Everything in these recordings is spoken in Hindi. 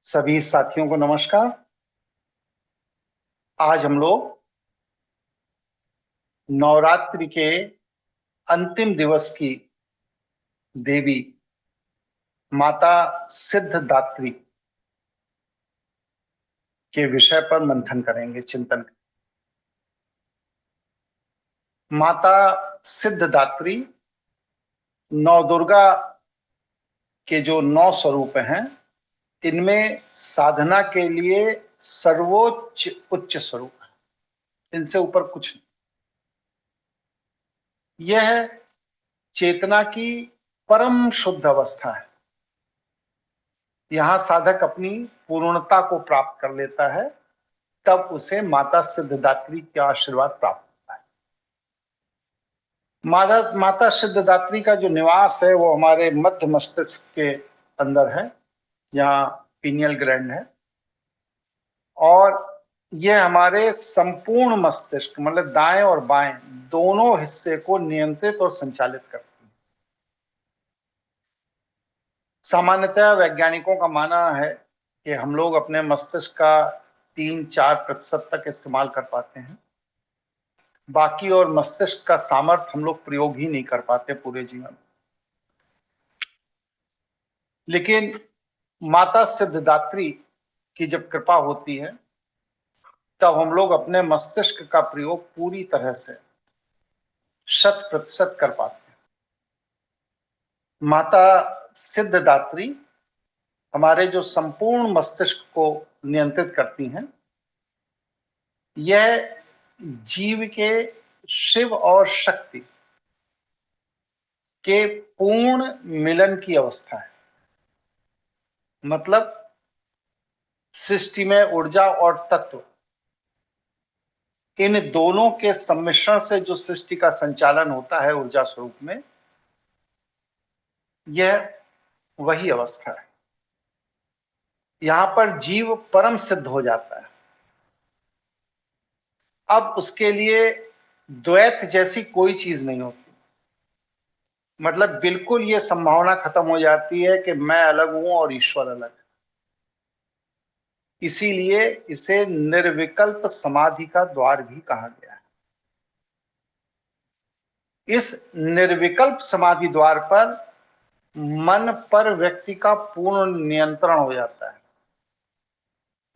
सभी साथियों को नमस्कार। आज हम लोग नवरात्रि के अंतिम दिवस की देवी माता सिद्धदात्री के विषय पर मंथन करेंगे, चिंतन। माता सिद्धदात्री नौ दुर्गा के जो 9 स्वरूप हैं, इनमें साधना के लिए सर्वोच्च उच्च स्वरूप है। इनसे ऊपर कुछ नहीं। यह चेतना की परम शुद्ध अवस्था है। यहां साधक अपनी पूर्णता को प्राप्त कर लेता है, तब उसे माता सिद्धदात्री का आशीर्वाद प्राप्त होता है। माता सिद्धदात्री का जो निवास है वो हमारे मध्य मस्तिष्क के अंदर है, यहाँ पीनियल ग्लैंड है, और यह हमारे संपूर्ण मस्तिष्क मतलब दाएं और बाएं दोनों हिस्से को नियंत्रित और संचालित करती है। सामान्यतः वैज्ञानिकों का मानना है कि हम लोग अपने मस्तिष्क का 3-4% तक इस्तेमाल कर पाते हैं। बाकी और मस्तिष्क का सामर्थ्य हम लोग प्रयोग ही नहीं कर पाते पूरे जीवन। लेकिन माता सिद्धदात्री की जब कृपा होती है, तब हम लोग अपने मस्तिष्क का प्रयोग पूरी तरह से 100% कर पाते हैं। माता सिद्धदात्री हमारे जो संपूर्ण मस्तिष्क को नियंत्रित करती हैं। यह जीव के शिव और शक्ति के पूर्ण मिलन की अवस्था है। मतलब सृष्टि में ऊर्जा और तत्व, इन दोनों के सम्मिश्रण से जो सृष्टि का संचालन होता है ऊर्जा स्वरूप में, यह वही अवस्था है। यहां पर जीव परम सिद्ध हो जाता है। अब उसके लिए द्वैत जैसी कोई चीज नहीं होती। मतलब बिल्कुल ये संभावना खत्म हो जाती है कि मैं अलग हूं और ईश्वर अलग है। इसीलिए इसे निर्विकल्प समाधि का द्वार भी कहा गया है। इस निर्विकल्प समाधि द्वार पर मन पर व्यक्ति का पूर्ण नियंत्रण हो जाता है।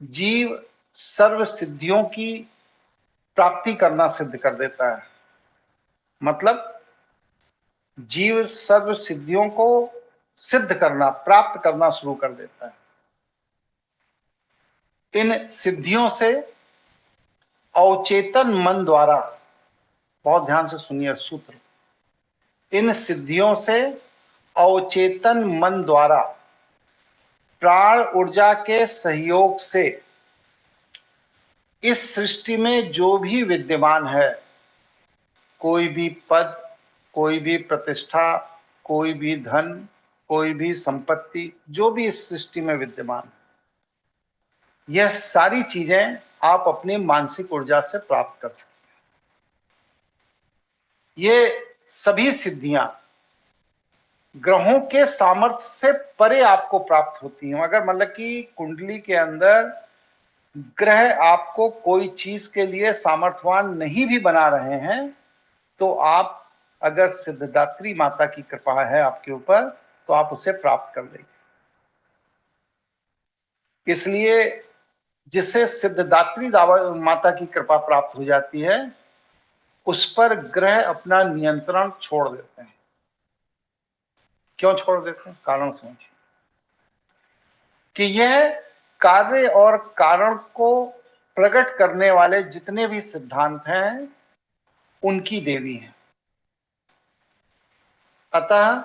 जीव सर्व सिद्धियों की प्राप्ति करना सिद्ध कर देता है। मतलब जीव सर्व सिद्धियों को सिद्ध करना, प्राप्त करना शुरू कर देता है। इन सिद्धियों से अवचेतन मन द्वारा, बहुत ध्यान से सुनिए सूत्र, इन सिद्धियों से अवचेतन मन द्वारा प्राण ऊर्जा के सहयोग से इस सृष्टि में जो भी विद्यमान है, कोई भी पद, कोई भी प्रतिष्ठा, कोई भी धन, कोई भी संपत्ति, जो भी इस सृष्टि में विद्यमान है, यह सारी चीजें आप अपनी मानसिक ऊर्जा से प्राप्त कर सकते हैं। ये सभी सिद्धियां ग्रहों के सामर्थ्य से परे आपको प्राप्त होती हैं। अगर मतलब कि कुंडली के अंदर ग्रह आपको कोई चीज के लिए सामर्थ्यवान नहीं भी बना रहे हैं, तो आप, अगर सिद्धदात्री माता की कृपा है आपके ऊपर, तो आप उसे प्राप्त कर लेंगे। इसलिए जिसे सिद्धदात्री माता की कृपा प्राप्त हो जाती है, उस पर ग्रह अपना नियंत्रण छोड़ देते हैं। क्यों छोड़ देते हैं? कारण समझिए कि यह कार्य और कारण को प्रकट करने वाले जितने भी सिद्धांत हैं, उनकी देवी हैं। अतः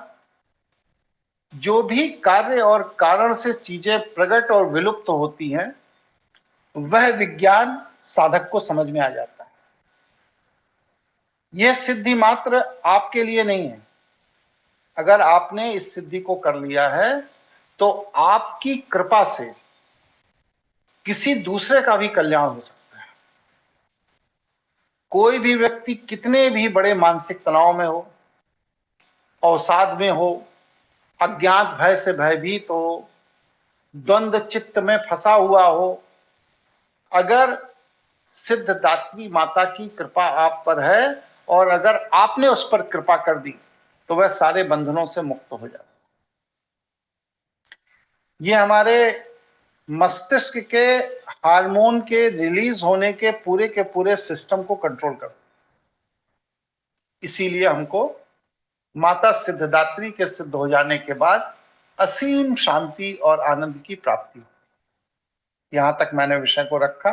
जो भी कार्य और कारण से चीजें प्रकट और विलुप्त होती हैं, वह विज्ञान साधक को समझ में आ जाता है। यह सिद्धि मात्र आपके लिए नहीं है। अगर आपने इस सिद्धि को कर लिया है, तो आपकी कृपा से किसी दूसरे का भी कल्याण हो सकता है। कोई भी व्यक्ति कितने भी बड़े मानसिक तनाव में हो, अवसाद में हो, अज्ञात भय से भयभीत हो, द्वंद्व चित्त में फंसा हुआ हो, अगर सिद्धदात्री माता की कृपा आप पर है और अगर आपने उस पर कृपा कर दी तो वह सारे बंधनों से मुक्त हो जाता है। ये हमारे मस्तिष्क के हार्मोन के रिलीज होने के पूरे सिस्टम को कंट्रोल करता है। इसीलिए हमको माता सिद्धदात्री के सिद्ध हो जाने के बाद असीम शांति और आनंद की प्राप्ति। यहां तक मैंने विषय को रखा।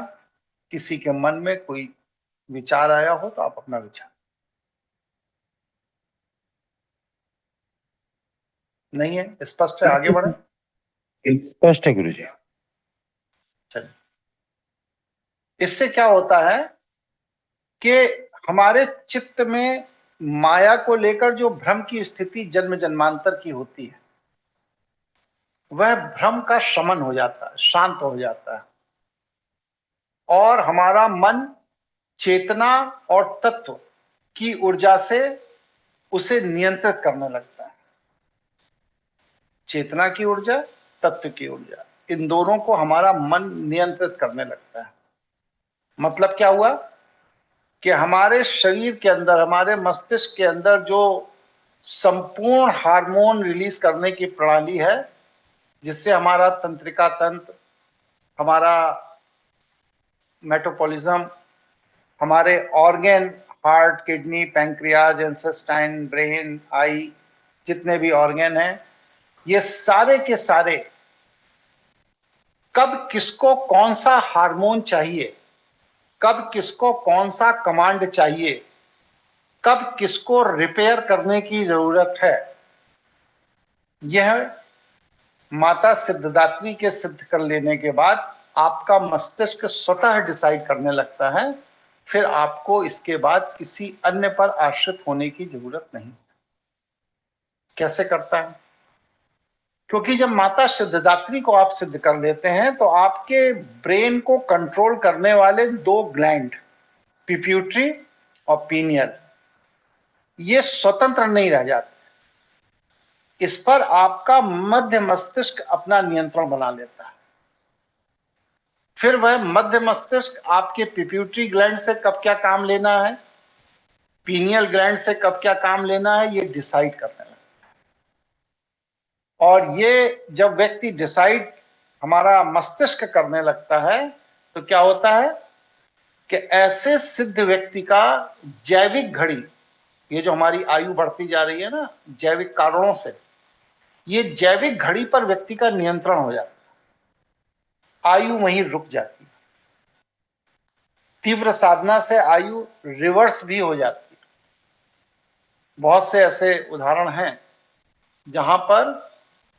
किसी के मन में कोई विचार आया हो तो आप अपना विचार। नहीं है? स्पष्ट है? आगे बढ़े। स्पष्ट है गुरुजी। चलिए, इससे क्या होता है कि हमारे चित्त में माया को लेकर जो भ्रम की स्थिति जन्म जन्मांतर की होती है, वह भ्रम का शमन हो जाता है, शांत हो जाता है और हमारा मन चेतना और तत्व की ऊर्जा से उसे नियंत्रित करने लगता है। चेतना की ऊर्जा, तत्व की ऊर्जा, इन दोनों को हमारा मन नियंत्रित करने लगता है। मतलब क्या हुआ कि हमारे शरीर के अंदर, हमारे मस्तिष्क के अंदर जो संपूर्ण हार्मोन रिलीज करने की प्रणाली है, जिससे हमारा तंत्रिका तंत्र, हमारा मेटाबॉलिज्म, हमारे organ, heart, kidney, pancreas, intestine, brain, eye, जितने भी ऑर्गन हैं, ये सारे के सारे कब किसको कौन सा हार्मोन चाहिए, कब किसको कौन सा कमांड चाहिए, कब किसको रिपेयर करने की जरूरत है, यह माता सिद्धदात्री के सिद्ध कर लेने के बाद आपका मस्तिष्क स्वतः डिसाइड करने लगता है। फिर आपको इसके बाद किसी अन्य पर आश्रित होने की जरूरत नहीं। कैसे करता है? क्योंकि जब माता सिद्धदात्री को आप सिद्ध कर लेते हैं तो आपके ब्रेन को कंट्रोल करने वाले दो ग्लैंड, पिट्यूटरी और पीनियल, ये स्वतंत्र नहीं रह जाते। इस पर आपका मध्य मस्तिष्क अपना नियंत्रण बना लेता है। फिर वह मध्य मस्तिष्क आपके पिट्यूटरी ग्लैंड से कब क्या काम लेना है, पीनियल ग्लैंड से कब क्या काम लेना है, ये डिसाइड करने लगता है। और ये जब व्यक्ति डिसाइड, हमारा मस्तिष्क करने लगता है, तो क्या होता है कि ऐसे सिद्ध व्यक्ति का जैविक घड़ी, ये जो हमारी आयु बढ़ती जा रही है ना जैविक कारणों से, ये जैविक घड़ी पर व्यक्ति का नियंत्रण हो जाता है, आयु वहीं रुक जाती है। तीव्र साधना से आयु रिवर्स भी हो जाती है। बहुत से ऐसे उदाहरण हैं जहां पर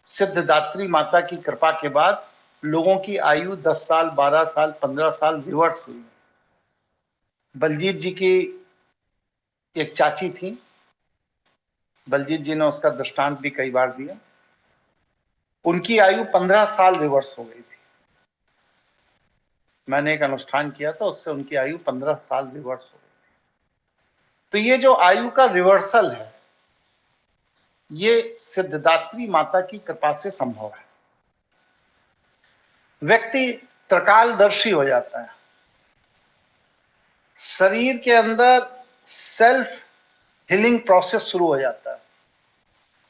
सिद्धदात्री माता की कृपा के बाद लोगों की आयु 10 साल, 12 साल, 15 साल रिवर्स हुई। बलजीत जी की एक चाची थी, बलजीत जी ने उसका दृष्टांत भी कई बार दिया। उनकी आयु 15 साल रिवर्स हो गई थी। मैंने एक अनुष्ठान किया था, उससे उनकी आयु 15 साल रिवर्स हो गई। तो ये जो आयु का रिवर्सल है, ये सिद्धदात्री माता की कृपा से संभव है। व्यक्ति त्रिकालदर्शी हो जाता है। शरीर के अंदर सेल्फ हीलिंग प्रोसेस शुरू हो जाता है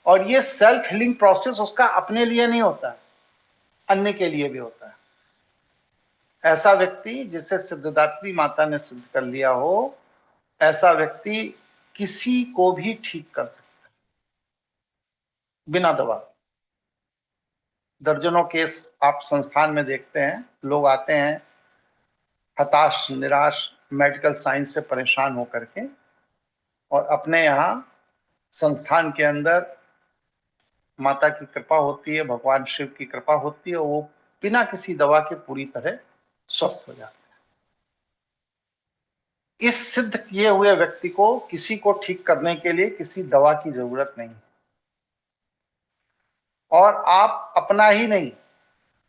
और ये सेल्फ हीलिंग प्रोसेस उसका अपने लिए नहीं होता है, अन्य के लिए भी होता है। ऐसा व्यक्ति जिसे सिद्धदात्री माता ने सिद्ध कर लिया हो, ऐसा व्यक्ति किसी को भी ठीक कर सकता है बिना दवा। दर्जनों केस आप संस्थान में देखते हैं, लोग आते हैं हताश, निराश, मेडिकल साइंस से परेशान होकर के, और अपने यहाँ संस्थान के अंदर माता की कृपा होती है, भगवान शिव की कृपा होती है, और वो बिना किसी दवा के पूरी तरह स्वस्थ हो जाते हैं। इस सिद्ध किए हुए व्यक्ति को किसी को ठीक करने के लिए किसी दवा की जरूरत नहीं, और आप अपना ही नहीं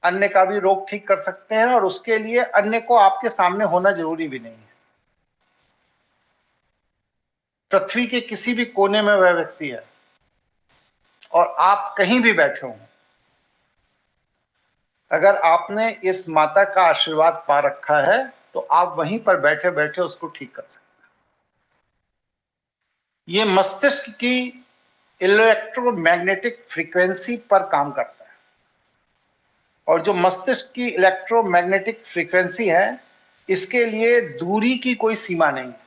अन्य का भी रोग ठीक कर सकते हैं, और उसके लिए अन्य को आपके सामने होना जरूरी भी नहीं है। पृथ्वी के किसी भी कोने में वह व्यक्ति है और आप कहीं भी बैठे हों, अगर आपने इस माता का आशीर्वाद पा रखा है तो आप वहीं पर बैठे बैठे उसको ठीक कर सकते हैं। ये मस्तिष्क की इलेक्ट्रोमैग्नेटिक फ्रीक्वेंसी पर काम करता है, और जो मस्तिष्क की इलेक्ट्रोमैग्नेटिक फ्रीक्वेंसी है, इसके लिए दूरी की कोई सीमा नहीं है।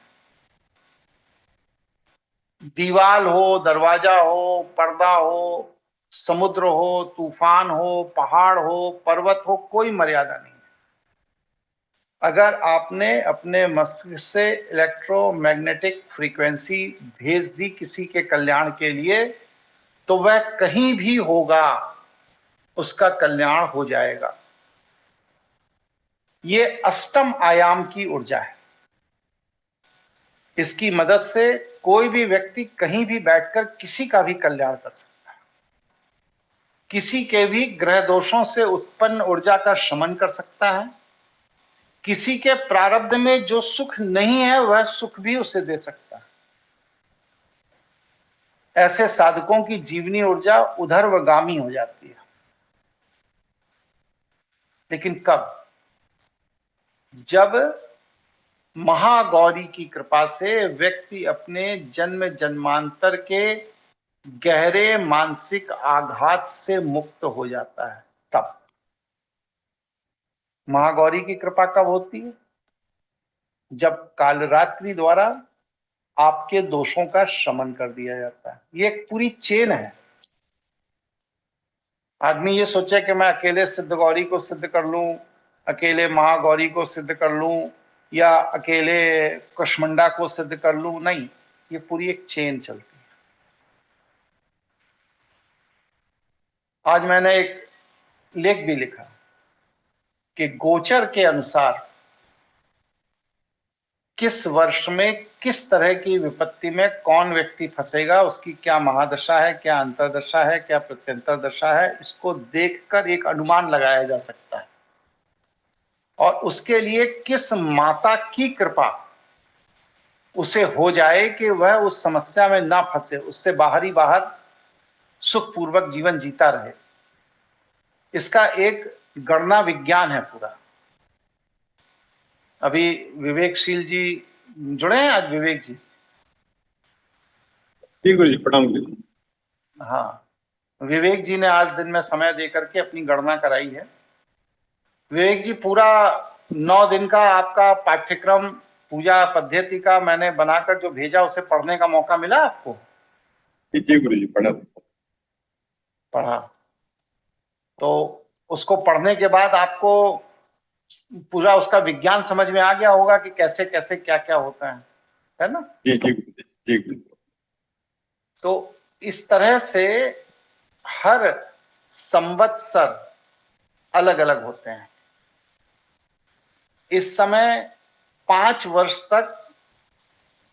दीवार हो, दरवाजा हो, पर्दा हो, समुद्र हो, तूफान हो, पहाड़ हो, पर्वत हो, कोई मर्यादा नहीं है। अगर आपने अपने मस्तिष्क से इलेक्ट्रोमैग्नेटिक फ्रीक्वेंसी भेज दी किसी के कल्याण के लिए, तो वह कहीं भी होगा, उसका कल्याण हो जाएगा। ये अष्टम आयाम की ऊर्जा है। इसकी मदद से कोई भी व्यक्ति कहीं भी बैठकर किसी का भी कल्याण कर सकता है। किसी के भी ग्रह दोषों से उत्पन्न ऊर्जा का शमन कर सकता है। किसी के प्रारब्ध में जो सुख नहीं है वह सुख भी उसे दे सकता है। ऐसे साधकों की जीवनी ऊर्जा उधर्वगामी हो जाती है। लेकिन कब? जब महागौरी की कृपा से व्यक्ति अपने जन्म जन्मांतर के गहरे मानसिक आघात से मुक्त हो जाता है। तब महागौरी की कृपा कब होती है? जब कालरात्रि द्वारा आपके दोषों का शमन कर दिया जाता है। ये एक पूरी चेन है। आदमी ये सोचे कि मैं अकेले सिद्ध गौरी को सिद्ध कर लूं, अकेले महागौरी को सिद्ध कर लूं, या अकेले कुष्मांडा को सिद्ध कर लूं। नहीं, ये पूरी एक चेन चलती है। आज मैंने एक लेख भी लिखा कि गोचर के अनुसार किस वर्ष में किस तरह की विपत्ति में कौन व्यक्ति फंसेगा, उसकी क्या महादशा है, क्या अंतरदशा है, क्या प्रत्यंतर दशा है, इसको देखकर एक अनुमान लगाया जा सकता है। और उसके लिए किस माता की कृपा उसे हो जाए कि वह उस समस्या में ना फंसे, उससे बाहर ही बाहर सुखपूर्वक जीवन जीता रहे, इसका एक गणना विज्ञान है पूरा। अभी विवेकशील जी जुड़े हैं आज। विवेक जी, जी गुरु जी, प्रणाम गुरु जी। हाँ, विवेक जी ने आज दिन में समय देकर के अपनी गणना कराई है। विवेक जी, पूरा 9 दिन का आपका पाठ्यक्रम पूजा पद्धति का मैंने बनाकर जो भेजा, उसे पढ़ने का मौका मिला आपको? जी गुरु जी, प्रणाम। पढ़ा? तो उसको पढ़ने के बाद आपको पूरा उसका विज्ञान समझ में आ गया होगा कि कैसे कैसे क्या क्या होता है ना? जी जी गुरु जी, जी गुरु जी। तो इस तरह से हर संवत्सर अलग अलग होते हैं। इस समय 5 वर्ष तक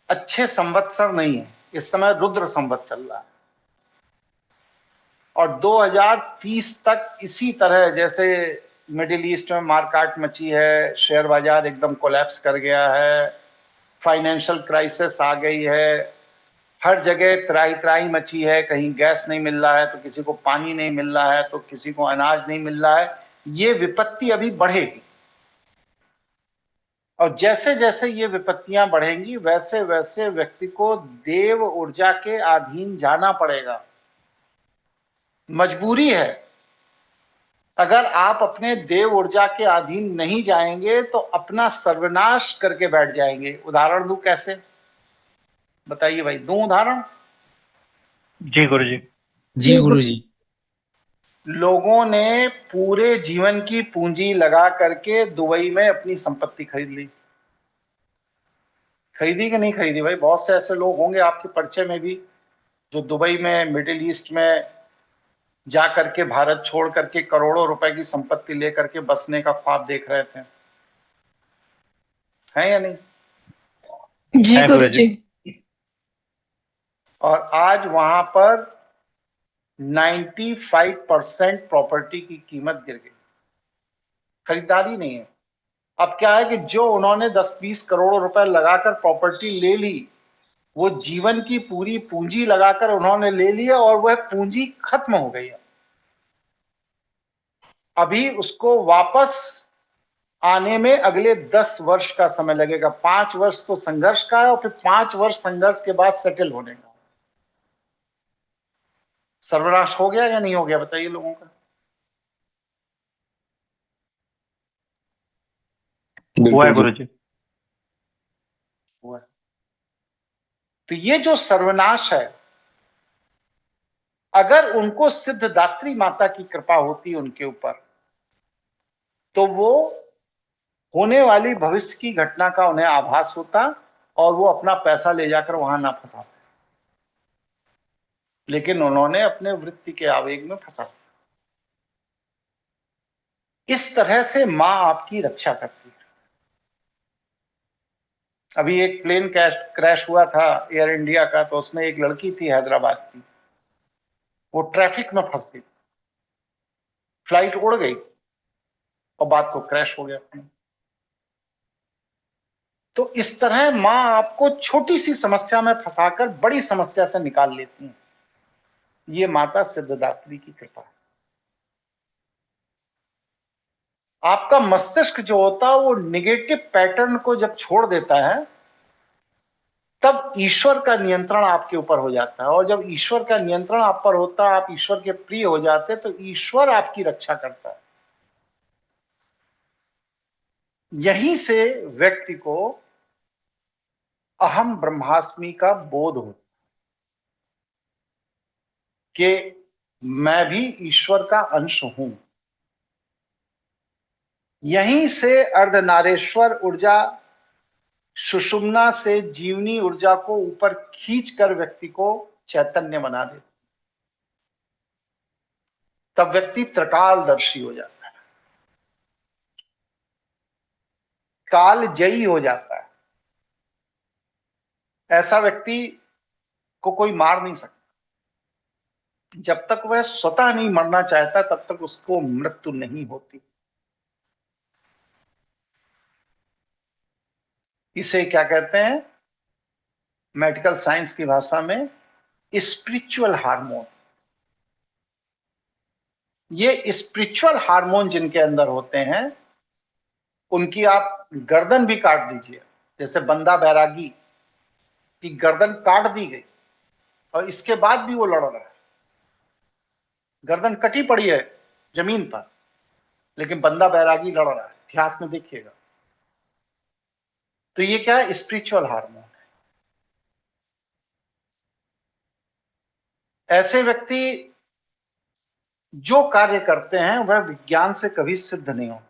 अच्छे संवत्सर नहीं है। इस समय रुद्र संवत चल रहा है, और 2030 तक इसी तरह, जैसे मिडिल ईस्ट में मारकाट मची है, शेयर बाजार एकदम कोलैप्स कर गया है, फाइनेंशियल क्राइसिस आ गई है, हर जगह त्राही त्राही मची है, कहीं गैस नहीं मिल रहा है तो किसी को पानी नहीं मिल रहा है, तो किसी को अनाज नहीं मिल रहा है। ये विपत्ति अभी बढ़ेगी, और जैसे जैसे ये विपत्तियां बढ़ेंगी वैसे वैसे व्यक्ति को देव ऊर्जा के अधीन जाना पड़ेगा। मजबूरी है। अगर आप अपने देव ऊर्जा के अधीन नहीं जाएंगे तो अपना सर्वनाश करके बैठ जाएंगे। उदाहरण दूं कैसे? बताइए भाई, दूं उदाहरण? जी गुरु जी। जी गुरु जी। लोगों ने पूरे जीवन की पूंजी लगा करके दुबई में अपनी संपत्ति खरीद ली। खरीदी कि नहीं खरीदी भाई? बहुत से ऐसे लोग होंगे आपके परिचय में भी जो दुबई में, मिडिल ईस्ट में जा करके, भारत छोड़ करके करोड़ों रुपए की संपत्ति लेकर के बसने का ख्वाब देख रहे थे। है या नहीं? जी है गुरु गुरु जी। और आज वहां पर 95% प्रॉपर्टी की कीमत गिर गई। खरीदारी नहीं है। अब क्या है कि जो उन्होंने 10-20 करोड़ रुपए लगाकर प्रॉपर्टी ले ली, वो जीवन की पूरी पूंजी लगाकर उन्होंने ले लिया, और वह पूंजी खत्म हो गई है। अभी उसको वापस आने में अगले 10 वर्ष का समय लगेगा। 5 वर्ष तो संघर्ष का है और फिर 5 वर्ष संघर्ष के बाद सेटल होने का। सर्वनाश हो गया या नहीं हो गया, बताइए लोगों का? हुआ है बिल्कुल गुरु जी। जी। हुआ है। तो ये जो सर्वनाश है, अगर उनको सिद्धदात्री माता की कृपा होती उनके ऊपर, तो वो होने वाली भविष्य की घटना का उन्हें आभास होता और वो अपना पैसा ले जाकर वहां ना फंसाते। लेकिन उन्होंने अपने वृत्ति के आवेग में फंसा। इस तरह से मां आपकी रक्षा करती है। अभी एक प्लेन क्रैश हुआ था एयर इंडिया का, तो उसमें एक लड़की थी हैदराबाद की, वो ट्रैफिक में फंस गई, फ्लाइट उड़ गई और बात को क्रैश हो गया। तो इस तरह मां आपको छोटी सी समस्या में फंसाकर बड़ी समस्या से निकाल लेती है। ये माता सिद्धदात्री की कृपा है। आपका मस्तिष्क जो होता है वो निगेटिव पैटर्न को जब छोड़ देता है, तब ईश्वर का नियंत्रण आपके ऊपर हो जाता है। और जब ईश्वर का नियंत्रण आप पर होता है, आप ईश्वर के प्रिय हो जाते हैं, तो ईश्वर आपकी रक्षा करता है। यहीं से व्यक्ति को अहम ब्रह्मास्मि का बोध हो कि मैं भी ईश्वर का अंश हूं। यहीं से अर्धनारेश्वर ऊर्जा सुषुम्ना से जीवनी ऊर्जा को ऊपर खींचकर व्यक्ति को चैतन्य बना देती। तब व्यक्ति त्रिकालदर्शी हो जाता है, कालजयी हो जाता है। ऐसा व्यक्ति को कोई मार नहीं सकता। जब तक वह स्वतः नहीं मरना चाहता, तब तक उसको मृत्यु नहीं होती। इसे क्या कहते हैं मेडिकल साइंस की भाषा में? Spiritual hormone. ये स्पिरिचुअल हार्मोन जिनके अंदर होते हैं, उनकी आप गर्दन भी काट दीजिए। जैसे बंदा बैरागी की गर्दन काट दी गई और इसके बाद भी वो लड़ रहा है। गर्दन कटी पड़ी है जमीन पर, लेकिन बंदा बैरागी लड़ रहा है। इतिहास में देखिएगा। तो ये क्या है? स्पिरिचुअल हार्मोन है। ऐसे व्यक्ति जो कार्य करते हैं वह विज्ञान से कभी सिद्ध नहीं होता।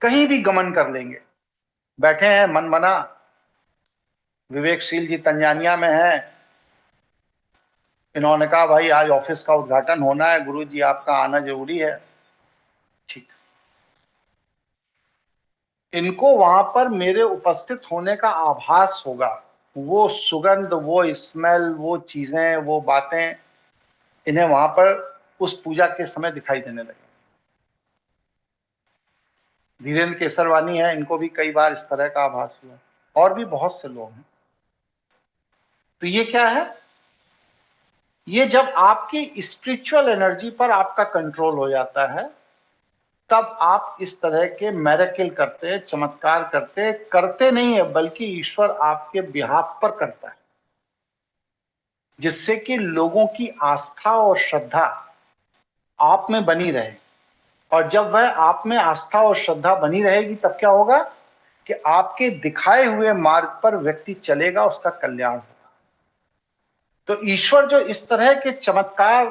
कहीं भी गमन कर लेंगे। बैठे हैं मन बना, विवेकशील जी तंजानिया में है, इन्होंने कहा भाई आज ऑफिस का उद्घाटन होना है, गुरु जी आपका आना जरूरी है। ठीक। इनको वहां पर मेरे उपस्थित होने का आभास होगा। वो सुगंध, वो स्मेल, वो चीजें, वो बातें इन्हें वहां पर उस पूजा के समय दिखाई देने लगे। धीरेन्द्र केसरवानी है, इनको भी कई बार इस तरह का आभास हुआ, और भी बहुत से लोग हैं। तो ये क्या है? ये जब आपकी स्पिरिचुअल एनर्जी पर आपका कंट्रोल हो जाता है, तब आप इस तरह के मैरेकल करते, चमत्कार करते नहीं है, बल्कि ईश्वर आपके बिहाफ पर करता है, जिससे कि लोगों की आस्था और श्रद्धा आप में बनी रहे। और जब वह आप में आस्था और श्रद्धा बनी रहेगी, तब क्या होगा कि आपके दिखाए हुए मार्ग पर व्यक्ति चलेगा, उसका कल्याण होगा। तो ईश्वर जो इस तरह के चमत्कार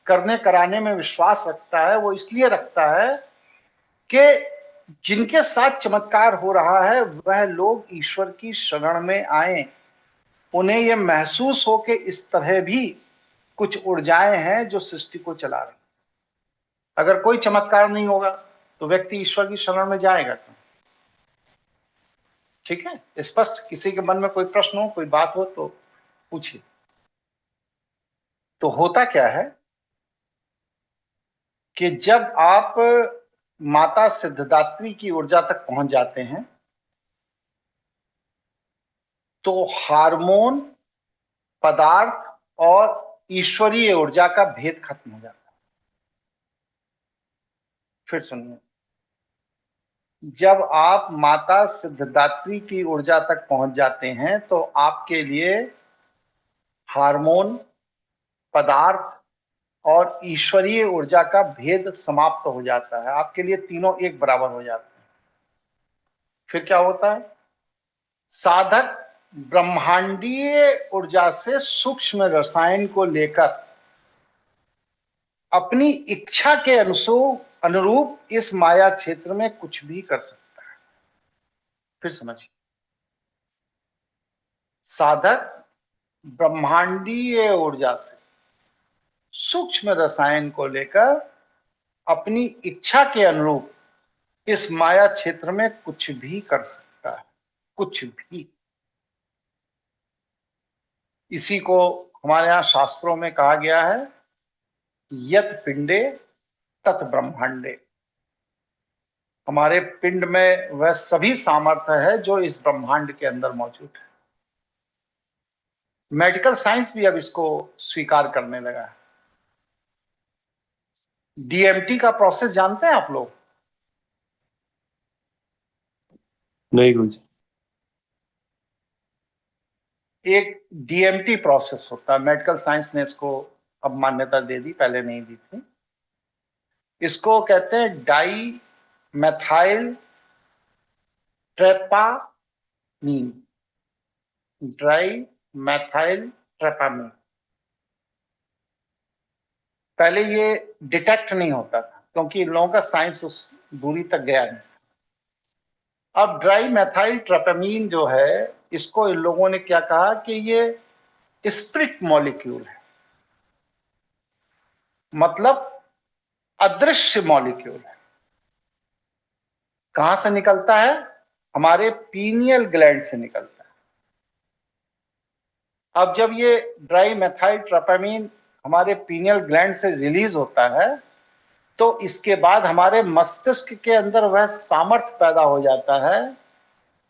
करने कराने में विश्वास रखता है, वो इसलिए रखता है कि जिनके साथ चमत्कार हो रहा है वह लोग ईश्वर की शरण में आए, उन्हें यह महसूस हो कि इस तरह भी कुछ ऊर्जाएं हैं जो सृष्टि को चला रही। अगर कोई चमत्कार नहीं होगा तो व्यक्ति ईश्वर की शरण में जाएगा क्यों? ठीक है, स्पष्ट? किसी के मन में कोई प्रश्न हो, कोई बात हो तो पूछिए। तो होता क्या है कि जब आप माता सिद्धदात्री की ऊर्जा तक पहुंच जाते हैं, तो हार्मोन, पदार्थ और ईश्वरीय ऊर्जा का भेद खत्म हो जाता है। फिर सुनिए, जब आप माता सिद्धदात्री की ऊर्जा तक पहुंच जाते हैं तो आपके लिए हार्मोन, पदार्थ और ईश्वरीय ऊर्जा का भेद समाप्त हो जाता है। आपके लिए तीनों एक बराबर हो जाते हैं। फिर क्या होता है? साधक ब्रह्मांडीय ऊर्जा से सूक्ष्म रसायन को लेकर अपनी इच्छा के अनुरूप इस माया क्षेत्र में कुछ भी कर सकता है। फिर समझिए, साधक ब्रह्मांडीय ऊर्जा से सूक्ष्म रसायन को लेकर अपनी इच्छा के अनुरूप इस माया क्षेत्र में कुछ भी कर सकता है, कुछ भी। इसी को हमारे यहां शास्त्रों में कहा गया है, यत पिंडे तत् ब्रह्मांडे। हमारे पिंड में वह सभी सामर्थ्य है जो इस ब्रह्मांड के अंदर मौजूद है। मेडिकल साइंस भी अब इसको स्वीकार करने लगा है। डीएमटी का प्रोसेस जानते हैं आप लोग? नहीं गुरुजी। एक डीएमटी प्रोसेस होता है, मेडिकल साइंस ने इसको अब मान्यता दे दी, पहले नहीं दी थी। इसको कहते हैं डाई मैथाइल ट्रेपामीन, ड्राई मैथाइल ट्रेपामीन। पहले ये डिटेक्ट नहीं होता था क्योंकि इन लोगों का साइंस उस दूरी तक गया नहीं। अब ड्राई मैथाइल ट्रेपामीन जो है, इसको इन लोगों ने क्या कहा कि ये स्प्रिट मॉलिक्यूल है, मतलब अदृश्य मॉलिक्यूल है। कहां से निकलता है? हमारे पीनियल ग्लैंड से निकलता है। अब जब ये ड्राई मैथाइल ट्रेपामीन हमारे पीनियल ग्लैंड से रिलीज होता है तो इसके बाद हमारे मस्तिष्क के अंदर वह सामर्थ्य पैदा हो जाता है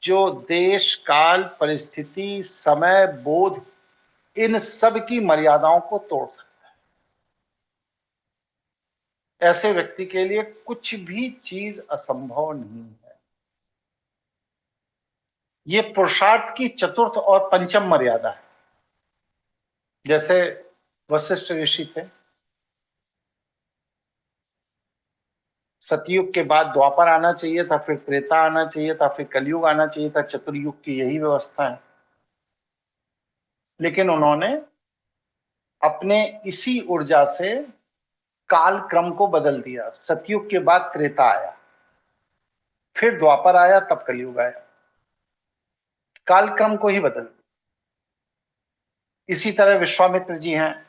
जो देश, काल, परिस्थिति, समय, बोध, इन सब की मर्यादाओं को तोड़ सकता है। ऐसे व्यक्ति के लिए कुछ भी चीज असंभव नहीं है। ये पुरुषार्थ की चतुर्थ और पंचम मर्यादा है। जैसे वशिष्ठ ऋषि थे, सतयुग के बाद द्वापर आना चाहिए था, फिर त्रेता आना चाहिए था, फिर कलयुग आना चाहिए था। चतुर्युग की यही व्यवस्था है। लेकिन उन्होंने अपने इसी ऊर्जा से काल क्रम को बदल दिया। सतयुग के बाद त्रेता आया, फिर द्वापर आया, तब कलयुग आया। काल क्रम को ही बदल दिया। इसी तरह विश्वामित्र जी हैं,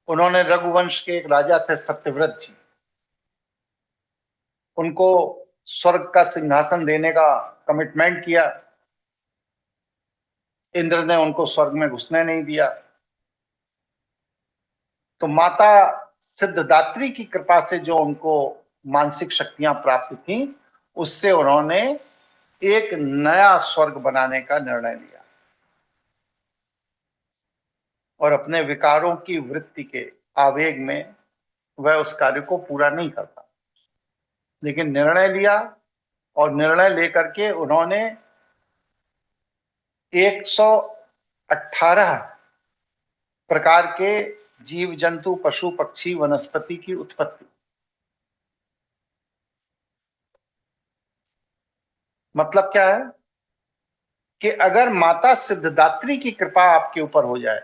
उन्होंने रघुवंश के एक राजा थे सत्यव्रत जी, उनको स्वर्ग का सिंहासन देने का कमिटमेंट किया। इंद्र ने उनको स्वर्ग में घुसने नहीं दिया। तो माता सिद्धदात्री की कृपा से जो उनको मानसिक शक्तियां प्राप्त थी, उससे उन्होंने एक नया स्वर्ग बनाने का निर्णय लिया और अपने विकारों की वृत्ति के आवेग में वह उस कार्य को पूरा नहीं करता, लेकिन निर्णय लिया और निर्णय लेकर के उन्होंने 118 प्रकार के जीव जंतु, पशु पक्षी, वनस्पति की उत्पत्ति। मतलब क्या है कि अगर माता सिद्धदात्री की कृपा आपके ऊपर हो जाए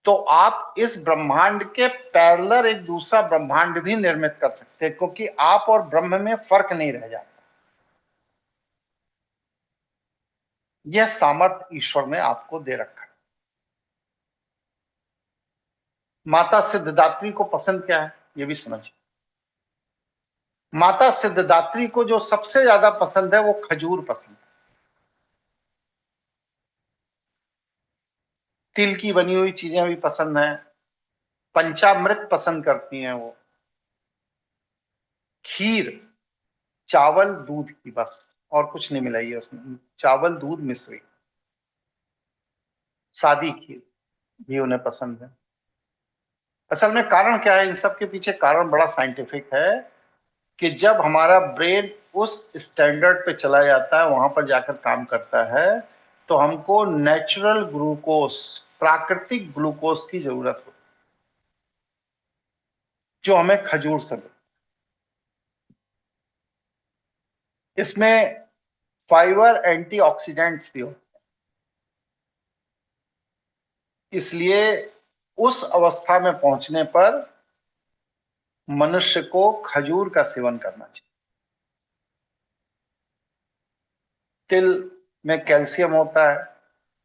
तो आप इस ब्रह्मांड के पैरेलल एक दूसरा ब्रह्मांड भी निर्मित कर सकते हैं, क्योंकि आप और ब्रह्म में फर्क नहीं रह जाता। यह सामर्थ्य ईश्वर ने आपको दे रखा है। माता सिद्धदात्री को पसंद क्या है, यह भी समझिए। माता सिद्धदात्री को जो सबसे ज्यादा पसंद है वो खजूर पसंद है। तिल की बनी हुई चीजें भी पसंद है, पंचामृत पसंद करती हैं वो, खीर, चावल दूध की, बस और कुछ नहीं मिलाई है उसमें, चावल दूध मिश्री, सादी खीर भी उन्हें पसंद है। असल में कारण क्या है, इन सब के पीछे कारण बड़ा साइंटिफिक है कि जब हमारा ब्रेन उस स्टैंडर्ड पे चला जाता है, वहां पर जाकर काम करता है, तो हमको नेचुरल ग्लूकोज, प्राकृतिक ग्लूकोज की जरूरत होती है, जो हमें खजूर से मिलता है। इसमें फाइबर, एंटीऑक्सीडेंट्स भी होते हैं, इसलिए उस अवस्था में पहुंचने पर मनुष्य को खजूर का सेवन करना चाहिए। तिल में कैल्शियम होता है,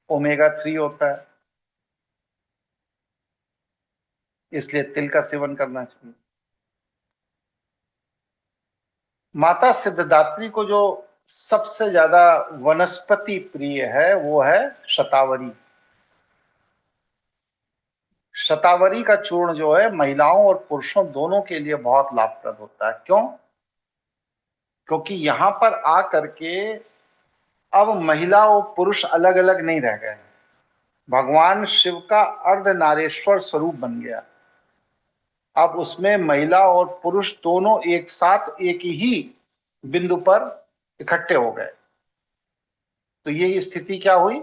ओमेगा 3 होता है, इसलिए तिल का सेवन करना चाहिए। माता सिद्धदात्री को जो सबसे ज्यादा वनस्पति प्रिय है वो है शतावरी। शतावरी का चूर्ण जो है महिलाओं और पुरुषों दोनों के लिए बहुत लाभप्रद होता है। क्यों? क्योंकि यहां पर आकर के अब महिला और पुरुष अलग अलग नहीं रह गए, भगवान शिव का अर्धनारेश्वर स्वरूप बन गया। अब उसमें महिला और पुरुष दोनों एक साथ एक ही बिंदु पर इकट्ठे हो गए। तो ये स्थिति क्या हुई?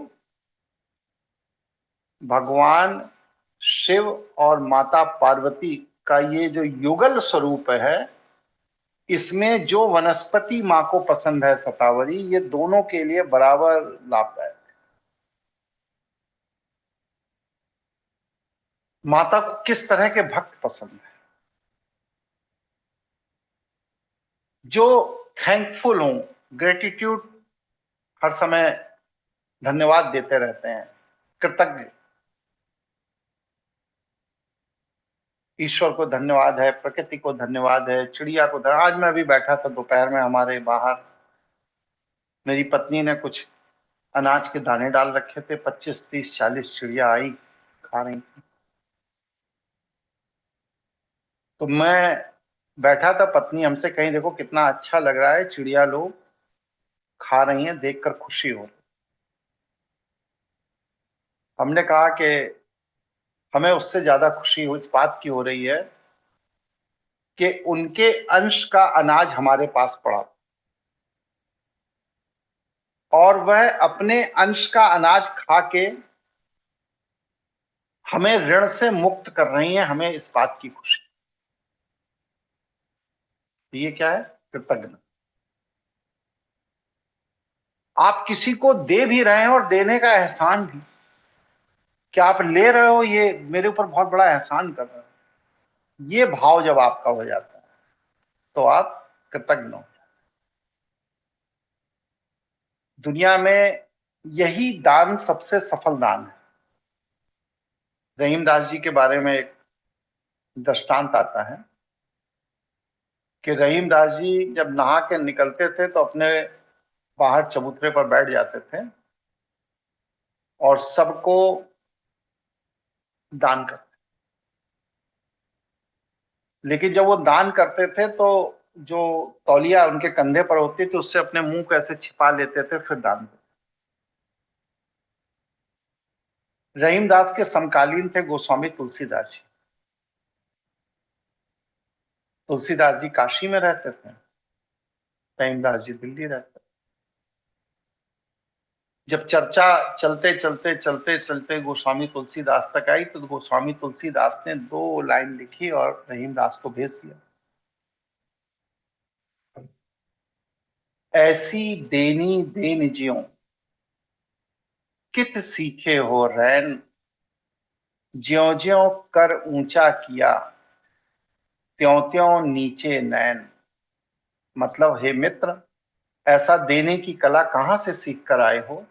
भगवान शिव और माता पार्वती का ये जो युगल स्वरूप है, इसमें जो वनस्पति मां को पसंद है शतावरी, ये दोनों के लिए बराबर लाभदायक है। माता को किस तरह के भक्त पसंद है? जो थैंकफुल हों, ग्रेटिट्यूड हर समय धन्यवाद देते रहते हैं, कृतज्ञ, ईश्वर को धन्यवाद है, प्रकृति को धन्यवाद है, चिड़िया को धन्यवाद। आज मैं अभी बैठा था दोपहर में, हमारे बाहर मेरी पत्नी ने कुछ अनाज के दाने डाल रखे थे, 25, 30, 40 चिड़िया आई, खा रही थी। तो मैं बैठा था, पत्नी हमसे कहीं देखो कितना अच्छा लग रहा है, चिड़िया लोग खा रही हैं, देखकर खुशी हो रही। हमने कहा कि हमें उससे ज्यादा खुशी इस बात की हो रही है कि उनके अंश का अनाज हमारे पास पड़ा और वह अपने अंश का अनाज खा के हमें ऋण से मुक्त कर रही हैं, हमें इस बात की खुशी। ये क्या है? कृतज्ञता। आप किसी को दे भी रहे हैं और देने का एहसान भी, क्या आप ले रहे हो, ये मेरे ऊपर बहुत बड़ा एहसान कर रहे हो, ये भाव जब आपका हो जाता है तो आप कृतज्ञ हो। दुनिया में यही दान सबसे सफल दान है। रहीमदास जी के बारे में एक दृष्टांत आता है कि रहीमदास जी जब नहा के निकलते थे तो अपने बाहर चबूतरे पर बैठ जाते थे और सबको दान करते। लेकिन जब वो दान करते थे तो जो तौलिया उनके कंधे पर होती थी उससे अपने मुंह को ऐसे छिपा लेते थे, फिर दान करते। रहीमदास के समकालीन थे गोस्वामी तुलसीदास जी। तुलसीदास जी काशी में रहते थे, रहीमदास जी दिल्ली रहते। जब चर्चा चलते चलते चलते चलते गोस्वामी तुलसीदास तक आई तो गोस्वामी तुलसीदास ने 2 लाइन लिखी और रहीमदास को भेज दिया। ऐसी देनी देन ज्यों कित सीखे हो रैन, ज्यों ज्यों कर ऊंचा किया त्यों त्यों नीचे नैन। मतलब हे मित्र, ऐसा देने की कला कहां से सीख कर आए हो